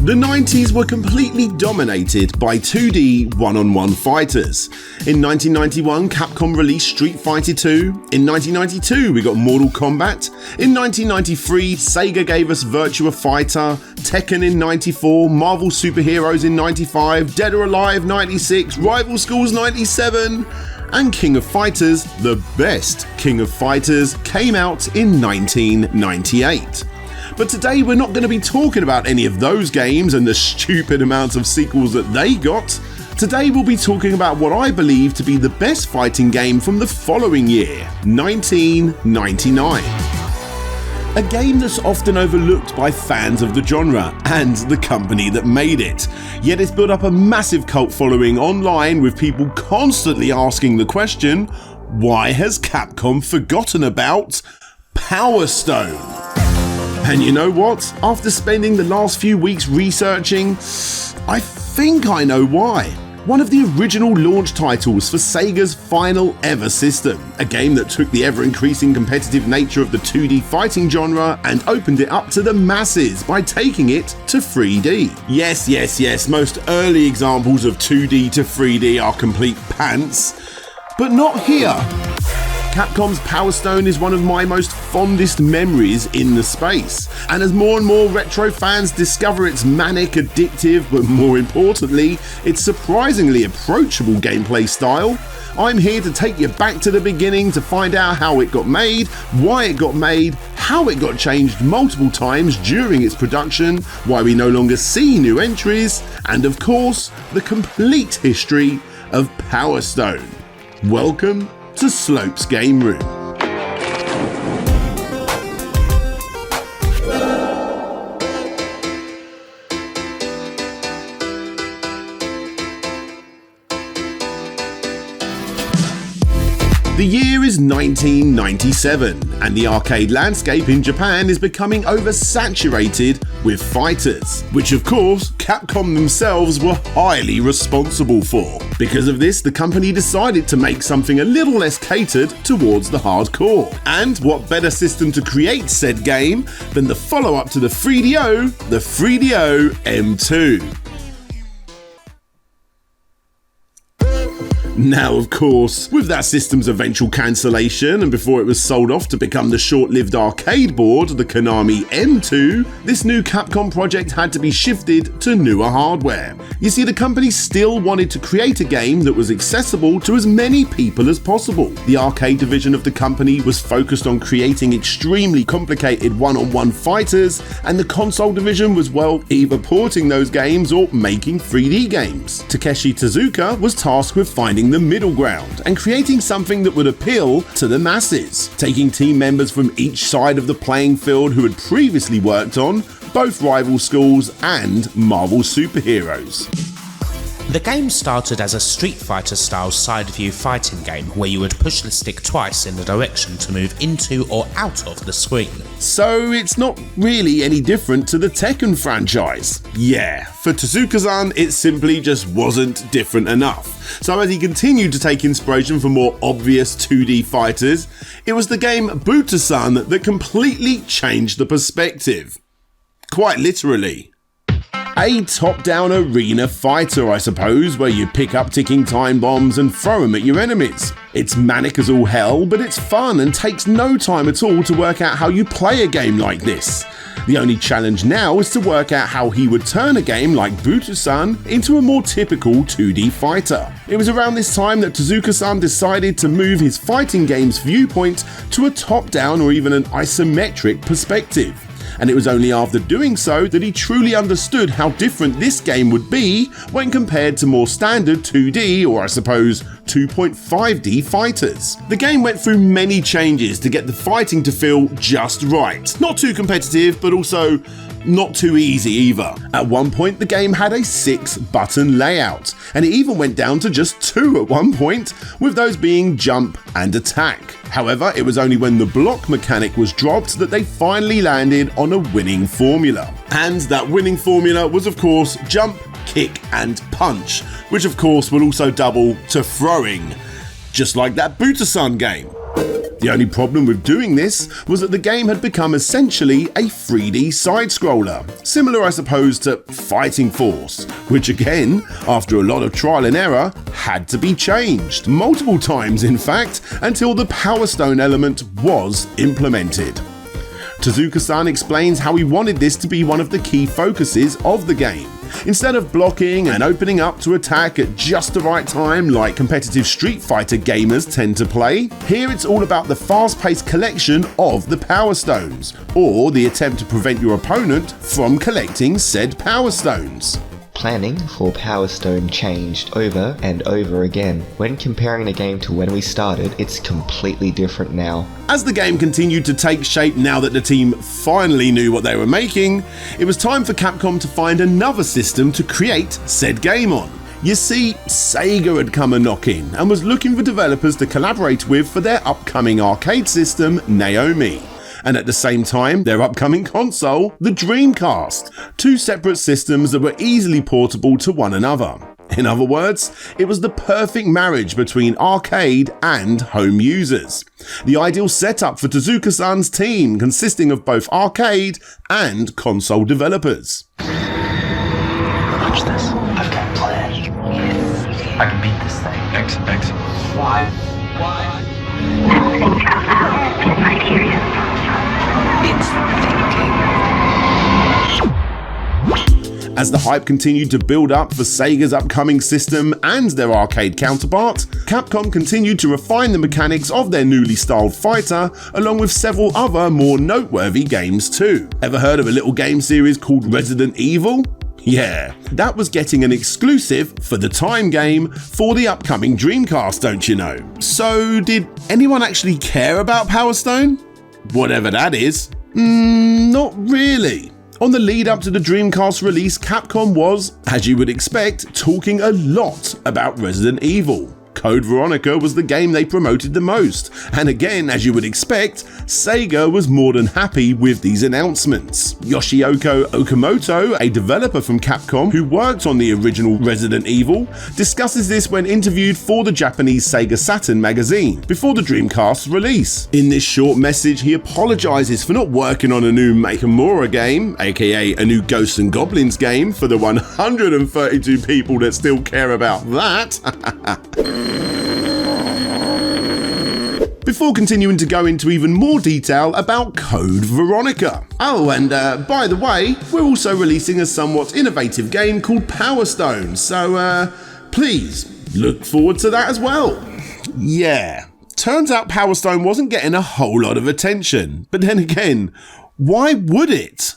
The 90s were completely dominated by 2D one-on-one fighters. In 1991, Capcom released Street Fighter 2. In 1992, we got Mortal Kombat. In 1993, Sega gave us Virtua Fighter, Tekken in 94, Marvel Superheroes in 95, Dead or Alive 96, Rival Schools 97, and King of Fighters, the best King of Fighters, came out in 1998. But today we're not going to be talking about any of those games and the stupid amounts of sequels that they got. Today we'll be talking about what I believe to be the best fighting game from the following year, 1999. A game that's often overlooked by fans of the genre and the company that made it. Yet it's built up a massive cult following online with people constantly asking the question, why has Capcom forgotten about Power Stone? And you know what? After spending the last few weeks researching, I think I know why. One of the original launch titles for Sega's final ever system, a game that took the ever-increasing competitive nature of the 2D fighting genre and opened it up to the masses by taking it to 3D. Yes, most early examples of 2D to 3D are complete pants, but not here. Capcom's Power Stone is one of my most fondest memories in the space, and as more and more retro fans discover its manic, addictive, but more importantly, its surprisingly approachable gameplay style, I'm here to take you back to the beginning to find out how it got made, why it got made, how it got changed multiple times during its production, why we no longer see new entries, and of course, the complete history of Power Stone. Welcome to Slope's Game Room. The year is 1997, and the arcade landscape in Japan is becoming oversaturated with fighters, which of course Capcom themselves were highly responsible for. Because of this, the company decided to make something a little less catered towards the hardcore. And what better system to create said game than the follow-up to the 3DO, the 3DO M2. Now, of course, with that system's eventual cancellation and before it was sold off to become the short-lived arcade board, the Konami M2, this new Capcom project had to be shifted to newer hardware. You see, the company still wanted to create a game that was accessible to as many people as possible. The arcade division of the company was focused on creating extremely complicated one-on-one fighters, and the console division was, well, either porting those games or making 3D games. Takeshi Tezuka was tasked with finding the middle ground and creating something that would appeal to the masses, taking team members from each side of the playing field who had previously worked on both Rival Schools and Marvel Superheroes. The game started as a Street Fighter style side view fighting game where you would push the stick twice in the direction to move into or out of the screen. So it's not really any different to the Tekken franchise. Yeah, for Tezuka-san it simply just wasn't different enough. So as he continued to take inspiration from more obvious 2D fighters, it was the game Buta-san that completely changed the perspective. Quite literally. A top-down arena fighter, I suppose, where you pick up ticking time bombs and throw them at your enemies. It's manic as all hell, but it's fun and takes no time at all to work out how you play a game like this. The only challenge now is to work out how he would turn a game like Buta-san into a more typical 2D fighter. It was around this time that Tezuka-san decided to move his fighting game's viewpoint to a top-down or even an isometric perspective. And it was only after doing so that he truly understood how different this game would be when compared to more standard 2D, or I suppose 2.5D fighters. The game went through many changes to get the fighting to feel just right. Not too competitive, but also not too easy either. At one point the game had a 6-button layout, and it even went down to just 2 at one point, with those being jump and attack. However, it was only when the block mechanic was dropped that they finally landed on a winning formula. And that winning formula was of course jump, kick and punch, which of course will also double to throwing, just like that Buta-san game. The only problem with doing this was that the game had become essentially a 3D side-scroller, similar I suppose to Fighting Force, which again, after a lot of trial and error, had to be changed, multiple times in fact, until the Power Stone element was implemented. Tezuka-san explains how he wanted this to be one of the key focuses of the game. Instead of blocking and opening up to attack at just the right time like competitive Street Fighter gamers tend to play, here it's all about the fast-paced collection of the Power Stones, or the attempt to prevent your opponent from collecting said Power Stones. Planning for Power Stone changed over and over again. When comparing the game to when we started, it's completely different now. As the game continued to take shape now that the team finally knew what they were making, it was time for Capcom to find another system to create said game on. You see, SEGA had come a-knocking and was looking for developers to collaborate with for their upcoming arcade system, Naomi. And at the same time, their upcoming console, the Dreamcast. Two separate systems that were easily portable to one another. In other words, it was the perfect marriage between arcade and home users. The ideal setup for Tezuka-san's team, consisting of both arcade and console developers. Watch this. I've got a plan. Yes. I can beat this thing. X. Why? It's thinking. As the hype continued to build up for Sega's upcoming system and their arcade counterpart, Capcom continued to refine the mechanics of their newly styled fighter, along with several other more noteworthy games too. Ever heard of a little game series called Resident Evil? Yeah, that was getting an exclusive for the time game for the upcoming Dreamcast, don't you know? So did anyone actually care about Power Stone? Whatever that is. Not really. On the lead up to the Dreamcast release, Capcom was, as you would expect, talking a lot about Resident Evil. Code Veronica was the game they promoted the most, and again, as you would expect, Sega was more than happy with these announcements. Yoshiyoko Okamoto, a developer from Capcom who worked on the original Resident Evil, discusses this when interviewed for the Japanese SEGA Saturn magazine before the Dreamcast's release. In this short message, he apologizes for not working on a new Makamura game, aka a new Ghosts and Goblins game, for the 132 people that still care about that. Before continuing to go into even more detail about Code Veronica. Oh, and by the way, we're also releasing a somewhat innovative game called Power Stone, so please look forward to that as well. Yeah, turns out Power Stone wasn't getting a whole lot of attention, but then again, why would it?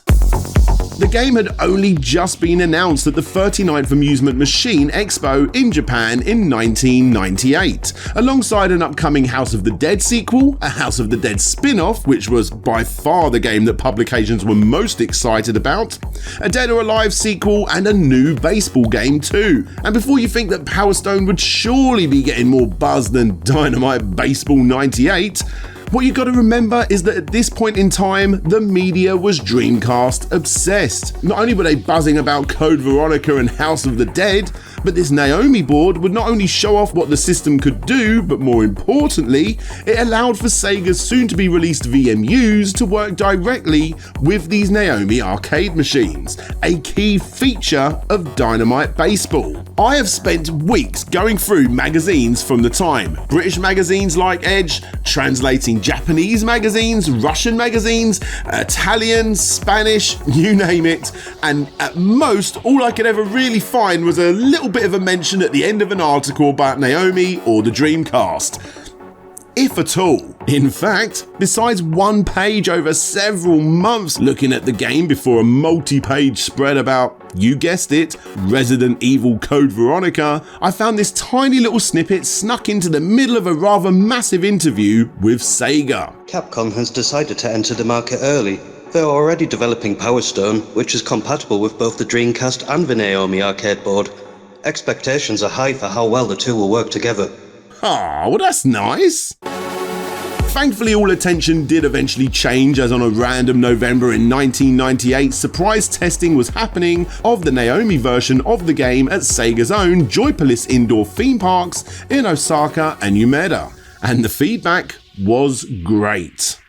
The game had only just been announced at the 39th Amusement Machine Expo in Japan in 1998, alongside an upcoming House of the Dead sequel, a House of the Dead spin-off, which was by far the game that publications were most excited about, a Dead or Alive sequel, and a new baseball game too. And before you think that Power Stone would surely be getting more buzz than Dynamite Baseball 98, what you gotta remember is that at this point in time, the media was Dreamcast obsessed. Not only were they buzzing about Code Veronica and House of the Dead, but this Naomi board would not only show off what the system could do, but more importantly, it allowed for Sega's soon-to-be released VMUs to work directly with these Naomi arcade machines, a key feature of Dynamite Baseball. I have spent weeks going through magazines from the time, British magazines like Edge, translating Japanese magazines, Russian magazines, Italian, Spanish, you name it, and at most, all I could ever really find was a little bit of a mention at the end of an article about Naomi or the Dreamcast. If at all. In fact, besides one page over several months looking at the game before a multi-page spread about, you guessed it, Resident Evil Code Veronica, I found this tiny little snippet snuck into the middle of a rather massive interview with Sega. Capcom has decided to enter the market early. They're already developing Power Stone, which is compatible with both the Dreamcast and the Naomi arcade board. Expectations are high for how well the two will work together. Ah, well that's nice. Thankfully, all attention did eventually change as on a random November in 1998, surprise testing was happening of the Naomi version of the game at Sega's own Joypolis indoor theme parks in Osaka and Umeda. And the feedback was great.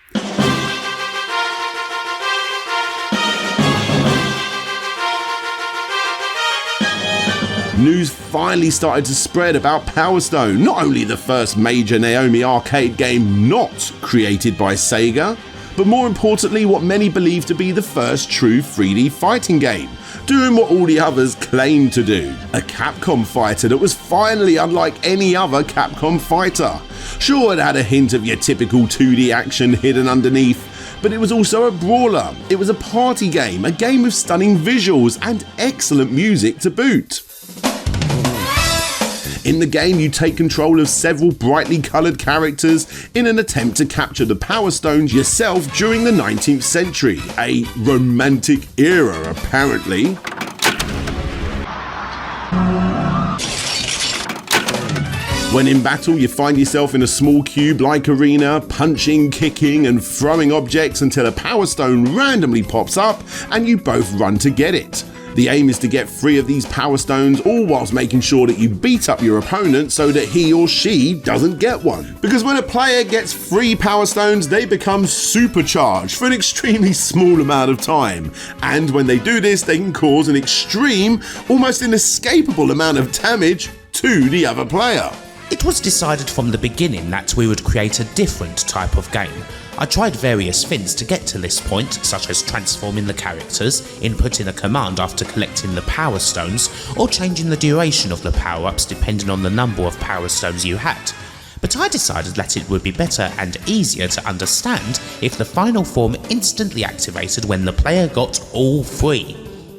News finally started to spread about Power Stone, not only the first major Naomi arcade game not created by Sega, but more importantly what many believe to be the first true 3D fighting game, doing what all the others claimed to do. A Capcom fighter that was finally unlike any other Capcom fighter. Sure, it had a hint of your typical 2D action hidden underneath, but it was also a brawler. It was a party game, a game with stunning visuals and excellent music to boot. In the game, you take control of several brightly coloured characters in an attempt to capture the Power Stones yourself during the 19th century, a romantic era apparently. When in battle, you find yourself in a small cube-like arena, punching, kicking and throwing objects until a Power Stone randomly pops up and you both run to get it. The aim is to get 3 of these Power Stones, all whilst making sure that you beat up your opponent so that he or she doesn't get one. Because when a player gets 3 Power Stones, they become supercharged for an extremely small amount of time. And when they do this, they can cause an extreme, almost inescapable amount of damage to the other player. It was decided from the beginning that we would create a different type of game. I tried various things to get to this point, such as transforming the characters, inputting a command after collecting the Power Stones, or changing the duration of the power-ups depending on the number of Power Stones you had. But I decided that it would be better and easier to understand if the final form instantly activated when the player got all 3.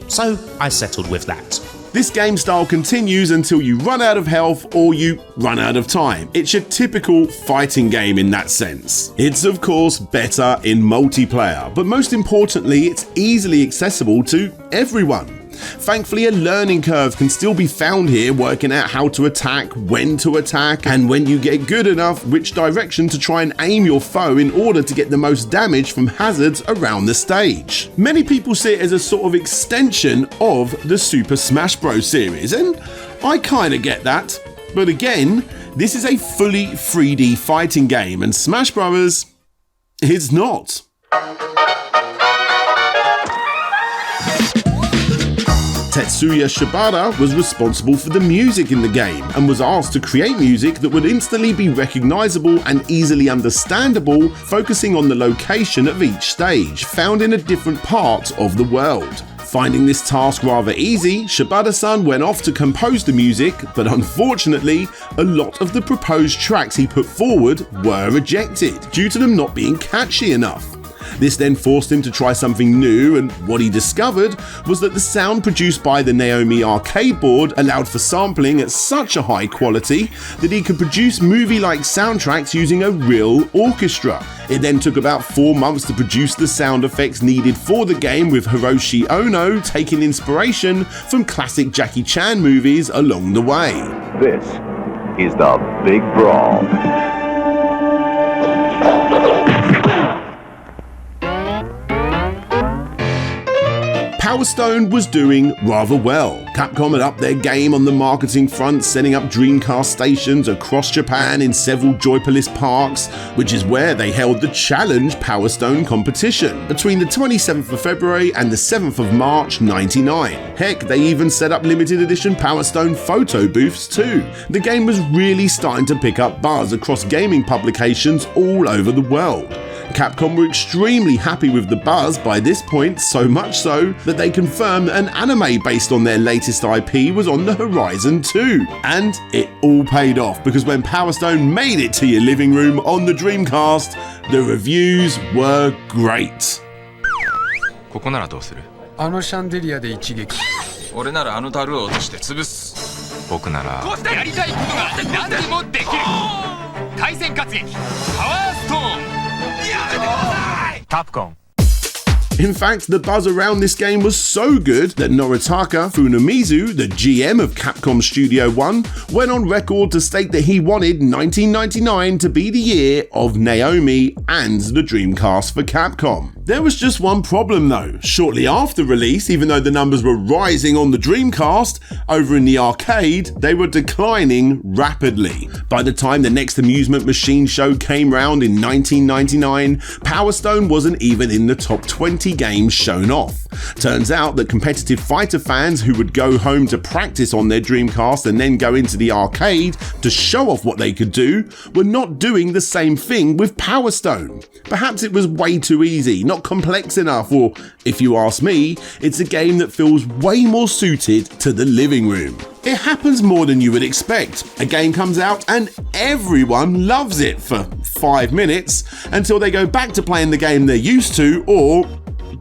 So I settled with that. This game style continues until you run out of health or you run out of time. It's your typical fighting game in that sense. It's of course better in multiplayer, but most importantly it's easily accessible to everyone. Thankfully, a learning curve can still be found here, working out how to attack, when to attack, and when you get good enough, which direction to try and aim your foe in order to get the most damage from hazards around the stage. Many people see it as a sort of extension of the Super Smash Bros. Series, and I kinda get that. But again, this is a fully 3D fighting game, and Smash Bros. Is not. Tetsuya Shibata was responsible for the music in the game and was asked to create music that would instantly be recognisable and easily understandable, focusing on the location of each stage, found in a different part of the world. Finding this task rather easy, Shibata-san went off to compose the music, but unfortunately, a lot of the proposed tracks he put forward were rejected, due to them not being catchy enough. This then forced him to try something new, and what he discovered was that the sound produced by the Naomi arcade board allowed for sampling at such a high quality that he could produce movie-like soundtracks using a real orchestra. It then took about 4 months to produce the sound effects needed for the game, with Hiroshi Ono taking inspiration from classic Jackie Chan movies along the way. This is the Big Brawl. Power Stone was doing rather well. Capcom had upped their game on the marketing front, setting up Dreamcast stations across Japan in several Joypolis parks, which is where they held the Challenge Power Stone competition between the 27th of February and the 7th of March 99. Heck, they even set up limited edition Power Stone photo booths too. The game was really starting to pick up buzz across gaming publications all over the world. Capcom were extremely happy with the buzz by this point, so much so that they confirmed an anime based on their latest IP was on the horizon too. And it all paid off, because when Power Stone made it to your living room on the Dreamcast, the reviews were great. ここならどうする？あのシャンデリアで一撃。俺ならあの樽を落として潰す。僕ならこうしてやりたいことが何でもできる。対戦活劇パワーストーン。Capcom. In fact, the buzz around this game was so good that Noritaka Funamizu, the GM of Capcom Studio 1, went on record to state that he wanted 1999 to be the year of Naomi and the Dreamcast for Capcom. There was just one problem though. Shortly after release, even though the numbers were rising on the Dreamcast, over in the arcade, they were declining rapidly. By the time the next amusement machine show came round in 1999, Power Stone wasn't even in the top 20 games shown off. Turns out that competitive fighter fans who would go home to practice on their Dreamcast and then go into the arcade to show off what they could do were not doing the same thing with Power Stone. Perhaps it was way too easy, not complex enough, or if you ask me, it's a game that feels way more suited to the living room. It happens more than you would expect. A game comes out and everyone loves it for 5 minutes until they go back to playing the game they're used to, or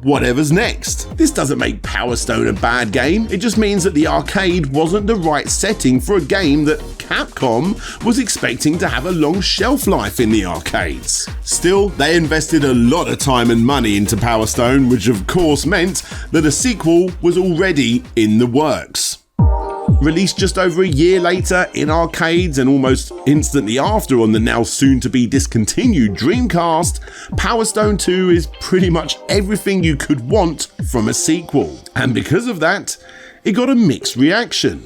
whatever's next. This doesn't make Power Stone a bad game, it just means that the arcade wasn't the right setting for a game that Capcom was expecting to have a long shelf life in the arcades. Still, they invested a lot of time and money into Power Stone, which of course meant that a sequel was already in the works. Released just over a year later in arcades and almost instantly after on the now soon to be discontinued Dreamcast, Power Stone 2 is pretty much everything you could want from a sequel. And because of that, it got a mixed reaction.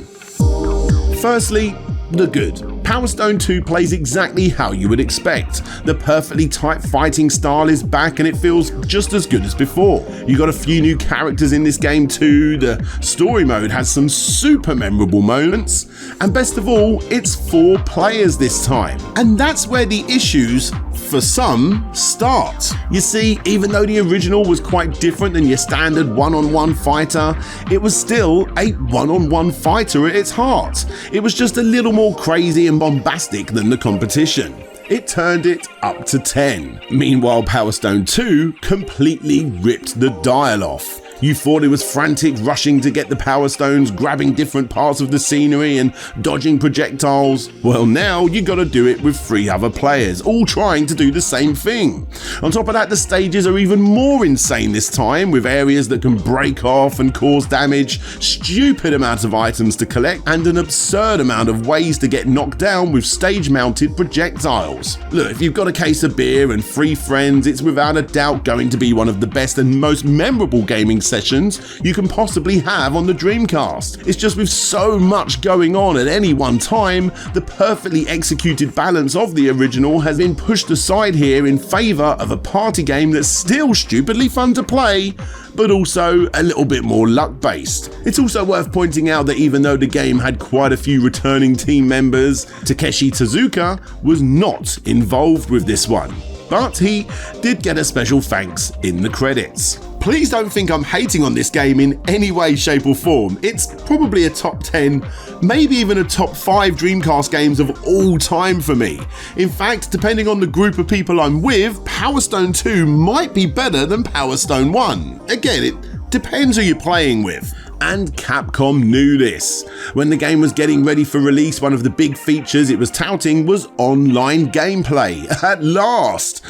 Firstly, the good. Power Stone 2 plays exactly how you would expect. The perfectly tight fighting style is back and it feels just as good as before. You got a few new characters in this game too, the story mode has some super memorable moments, and best of all, it's 4 players this time. And that's where the issues, for some, start. You see, even though the original was quite different than your standard one-on-one fighter, it was still a one-on-one fighter at its heart. It was just a little more crazy and bombastic than the competition. It turned it up to 10. Meanwhile, Power Stone 2 completely ripped the dial off. You thought it was frantic rushing to get the Power Stones, grabbing different parts of the scenery and dodging projectiles. Well, now you gotta do it with 3 other players, all trying to do the same thing. On top of that, the stages are even more insane this time, with areas that can break off and cause damage, stupid amounts of items to collect, and an absurd amount of ways to get knocked down with stage-mounted projectiles. Look, if you've got a case of beer and 3 friends, it's without a doubt going to be one of the best and most memorable gaming sessions you can possibly have on the Dreamcast. It's just with so much going on at any one time, the perfectly executed balance of the original has been pushed aside here in favour of a party game that's still stupidly fun to play, but also a little bit more luck-based. It's also worth pointing out that even though the game had quite a few returning team members, Takeshi Tezuka was not involved with this one, but he did get a special thanks in the credits. Please don't think I'm hating on this game in any way, shape or form. It's probably a top 10, maybe even a top 5 Dreamcast games of all time for me. In fact, depending on the group of people I'm with, Power Stone 2 might be better than Power Stone 1. Again, it depends who you're playing with. And Capcom knew this. When the game was getting ready for release, one of the big features it was touting was online gameplay. At last!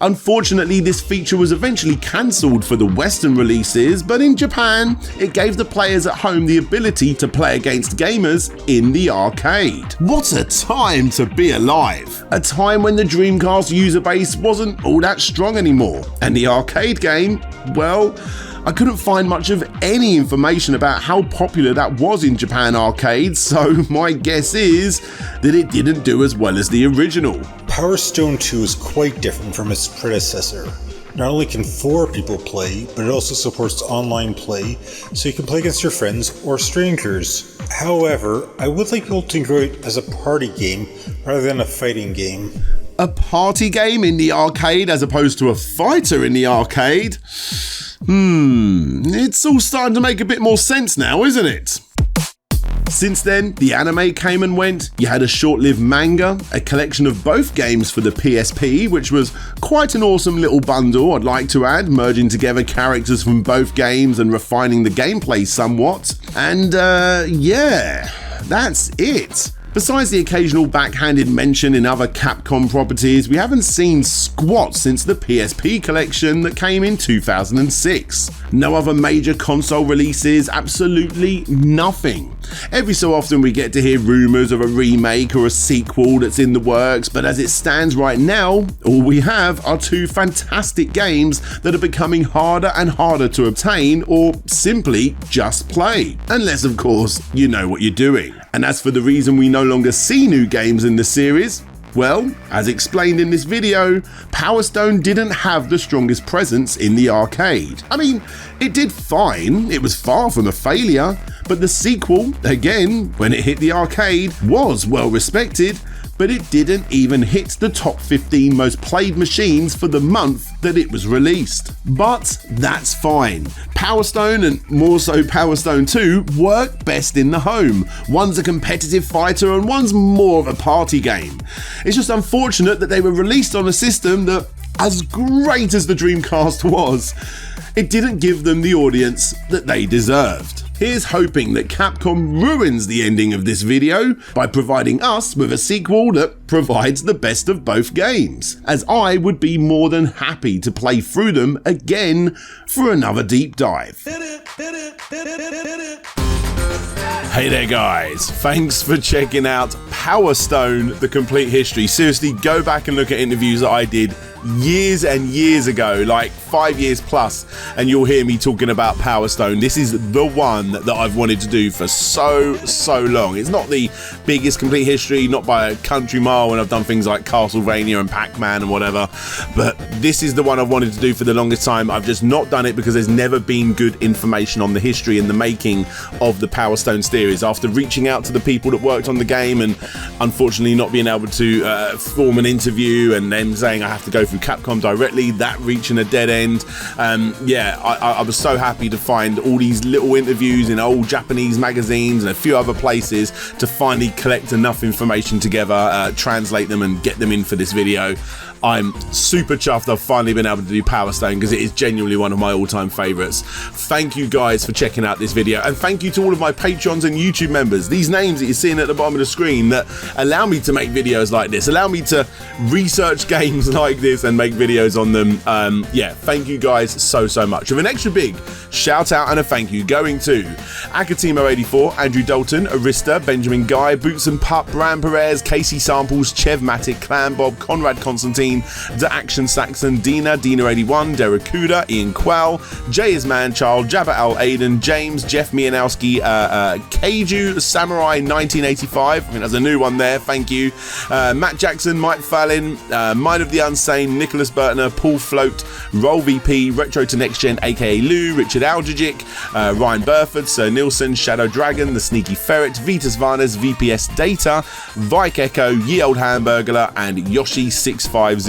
Unfortunately, this feature was eventually cancelled for the Western releases, but in Japan, it gave the players at home the ability to play against gamers in the arcade. What a time to be alive! A time when the Dreamcast user base wasn't all that strong anymore, and the arcade game, well, I couldn't find much of any information about how popular that was in Japan arcades, so my guess is that it didn't do as well as the original. Power Stone 2 is quite different from its predecessor. Not only can 4 people play, but it also supports online play, so you can play against your friends or strangers. However, I would like people to enjoy it as a party game rather than a fighting game. A party game in the arcade as opposed to a fighter in the arcade? It's all starting to make a bit more sense now, isn't it? Since then, the anime came and went. You had a short-lived manga, a collection of both games for the PSP, which was quite an awesome little bundle, I'd like to add, merging together characters from both games and refining the gameplay somewhat. And yeah, that's it. Besides the occasional backhanded mention in other Capcom properties, we haven't seen squat since the PSP collection that came in 2006. No other major console releases, absolutely nothing. Every so often we get to hear rumours of a remake or a sequel that's in the works, but as it stands right now, all we have are two fantastic games that are becoming harder and harder to obtain or simply just play. Unless, of course, you know what you're doing. And as for the reason we no longer see new games in the series, well, as explained in this video, Power Stone didn't have the strongest presence in the arcade. I mean, it did fine, it was far from a failure, but the sequel, again, when it hit the arcade, was well respected, but it didn't even hit the top 15 most played machines for the month that it was released. But that's fine. Power Stone, and more so Power Stone 2, work best in the home. One's a competitive fighter and one's more of a party game. It's just unfortunate that they were released on a system that, as great as the Dreamcast was, it didn't give them the audience that they deserved. Here's hoping that Capcom ruins the ending of this video by providing us with a sequel that provides the best of both games, as I would be more than happy to play through them again for another deep dive. Hey there guys, thanks for checking out Power Stone, The Complete History. Seriously, go back and look at interviews that I did years and years ago, like 5 years plus, and you'll hear me talking about Power Stone. This is the one that I've wanted to do for so long. It's not the biggest complete history, not by a country mile, when I've done things like Castlevania and Pac-Man and whatever, but this is the one I've wanted to do for the longest time. I've just not done it because there's never been good information on the history and the making of the Power Stone series. After reaching out to the people that worked on the game and unfortunately not being able to form an interview, and them saying I have to go through Capcom directly, that reaching a dead end. I was so happy to find all these little interviews in old Japanese magazines and a few other places to finally collect enough information together, translate them and get them in for this video. I'm super chuffed I've finally been able to do Power Stone because it is genuinely one of my all-time favourites. Thank you guys for checking out this video, and thank you to all of my Patrons and YouTube members. These names that you're seeing at the bottom of the screen that allow me to make videos like this, allow me to research games like this and make videos on them. Thank you guys so much. With an extra big shout out and a thank you going to Akatimo84, Andrew Dalton, Arista, Benjamin Guy, Boots and Pup, Bram Perez, Casey Samples, Chev Matic, Clan Bob, Conrad Constantine, The Action Saxon, Dina81, Derek Kuda, Ian Quell, Jay is Manchild, Jabba Al Aiden, James, Jeff Mianowski, Keiju Samurai 1985, I think that's a new one there, thank you, Matt Jackson, Mike Fallon, Mind of the Unsane, Nicholas Burtner, Paul Float, Roll VP, Retro to Next Gen aka Lou, Richard Algigic, Ryan Burford, Sir Nilsson, Shadow Dragon, The Sneaky Ferret, Vitas Varnas, VPS Data, Vike Echo, Ye Old Hamburglar, and Yoshi6500.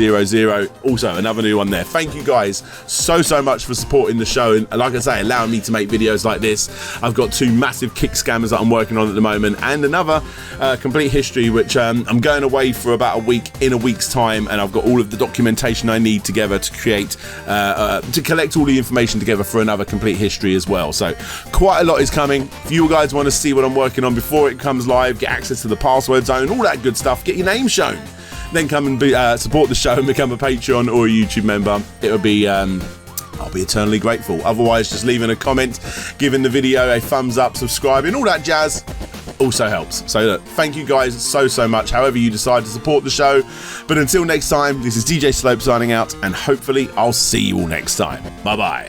Also another new one there. Thank you guys so much for supporting the show, and like I say, allowing me to make videos like this. I've got two massive kick scammers that I'm working on at the moment, and another complete history which I'm going away for about a week in a week's time, and I've got all of the documentation I need together to create to collect all the information together for another complete history as well. So quite a lot is coming. If you guys want to see what I'm working on before it comes live, get access to the password zone, all that good stuff, get your name shown, then come and support the show and become a Patreon or a YouTube member. It would be I'll be eternally grateful. Otherwise, just leaving a comment, giving the video a thumbs up, subscribing, all that jazz also helps. So look, thank you guys so much, however you decide to support the show. But until next time, this is DJ Slope signing out, and hopefully I'll see you all next time. Bye bye.